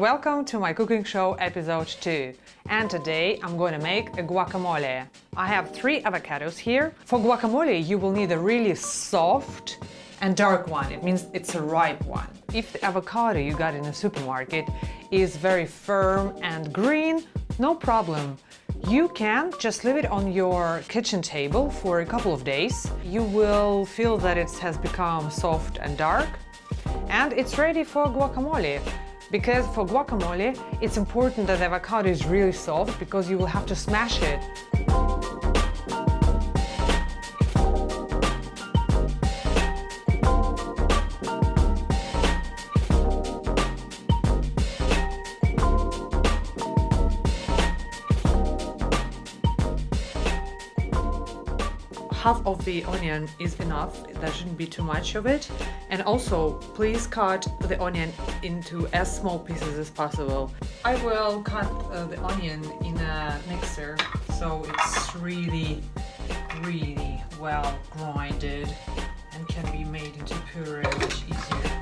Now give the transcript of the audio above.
Welcome to my cooking show episode 2, and today I'm going to make a guacamole. I have 3 avocados here. For guacamole you will need a really soft and dark one. It means it's a ripe one. If the avocado you got in the supermarket is very firm and green, no problem. You can just leave it on your kitchen table for a couple of days. You will feel that it has become soft and dark, and it's ready for guacamole. Because for guacamole, it's important that the avocado is really soft because you will have to smash it. Half of the onion is enough, there shouldn't be too much of it. And also, please cut the onion into as small pieces as possible. I will cut the onion in a mixer so it's really well grinded and can be made into puree much easier.